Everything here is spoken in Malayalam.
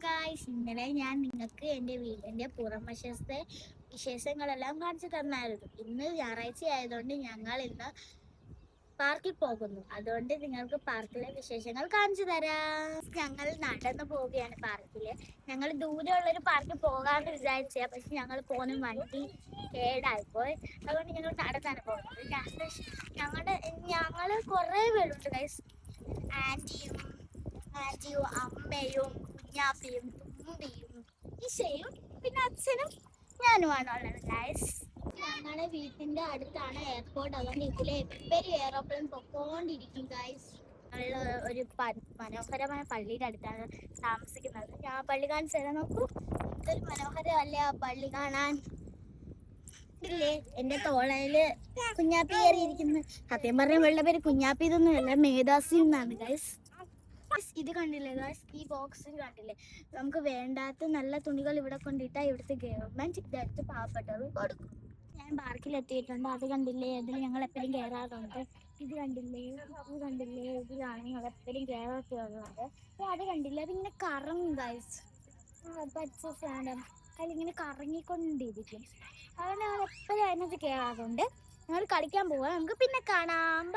ഗായ്സ്, ഇന്നലെ ഞാൻ നിങ്ങൾക്ക് എൻ്റെ വീടിൻ്റെ പുറംവശത്തെ വിശേഷങ്ങളെല്ലാം കാണിച്ചു തന്നായിരുന്നു. ഇന്ന് ഞായറാഴ്ച ആയതുകൊണ്ട് ഞങ്ങൾ ഇന്ന് പാർക്കിൽ പോകുന്നു. അതുകൊണ്ട് നിങ്ങൾക്ക് പാർക്കിലെ വിശേഷങ്ങൾ കാണിച്ചു തരാം. ഞങ്ങൾ നടന്നു പോവുകയാണ് പാർക്കിൽ. ഞങ്ങൾ ദൂരെയുള്ളൊരു പാർക്കിൽ പോകാമെന്ന് വിചാരിച്ച, പക്ഷെ ഞങ്ങൾ പോകുന്ന വണ്ടി കേടായിപ്പോയി. അതുകൊണ്ട് ഞങ്ങൾ നടന്നാണ് പോകുന്നത്. ഞങ്ങൾ കുറേ പേരുണ്ട് ഗൈസ്. ആൻറ്റിയും അമ്മയും കുഞ്ഞാപ്പിയും തുമ്പിയും ഇശയും പിന്നെ അച്ഛനും ഞാനുമാണ് ഉള്ളത് ഗൈസ്. ഞങ്ങളുടെ വീട്ടിന്റെ അടുത്താണ് എയർപോർട്ട്. അതുകൊണ്ട് ഇതിലെ എപ്പോഴും എയറോപ്ലെയിൻ പൊക്കോണ്ടിരിക്കും ഗൈസ്. ഞങ്ങൾ ഒരു മനോഹരമായ പള്ളിയുടെ അടുത്താണ് താമസിക്കുന്നത്. ഞാൻ പള്ളി കാണിച്ചു തരാൻ നോക്കൂ. എന്തൊരു മനോഹരമല്ലേ ആ പള്ളി കാണാൻ. ഇല്ലേ, എന്റെ തോളയില് കുഞ്ഞാപ്പി കയറിയിരിക്കുന്നു. സത്യം പറഞ്ഞ വെള്ള പേര് കുഞ്ഞാപ്പി ഇതൊന്നുമല്ല, മേധാസി എന്നാണ് ഗൈസ്. ഇത് കണ്ടില്ലേ ഗൈസ്, ഈ ബോക്സിൽ കണ്ടില്ലേ, നമുക്ക് വേണ്ടാത്ത നല്ല തുണികൾ ഇവിടെ കൊണ്ടിട്ടാൽ ഇവിടുത്തെ ഗവൺമെന്റ് ഇതെടുത്ത് പാവപ്പെട്ടവർക്ക് കൊടുക്കും. ഞാൻ പാർക്കിൽ എത്തിയിട്ടുണ്ട്. അത് കണ്ടില്ലേ, അതിൽ ഞങ്ങൾ എപ്പോഴും കയറാറുണ്ട്. ഇത് കണ്ടില്ലേ, ഇതിലാണ് ഞങ്ങൾ എപ്പോഴും കയറൊക്കെ ഉള്ളത്. അത് കണ്ടില്ലേ, അതിങ്ങനെ കറങ്ങും ഗൈസ്. പച്ച സാധനം അതിലിങ്ങനെ കറങ്ങിക്കൊണ്ടിരിക്കും. അതുകൊണ്ട് ഞങ്ങൾ എപ്പോഴും അതിനകത്ത് കയറാറുണ്ട്. ഞങ്ങൾ കളിക്കാൻ പോവാം. നമുക്ക് പിന്നെ കാണാം.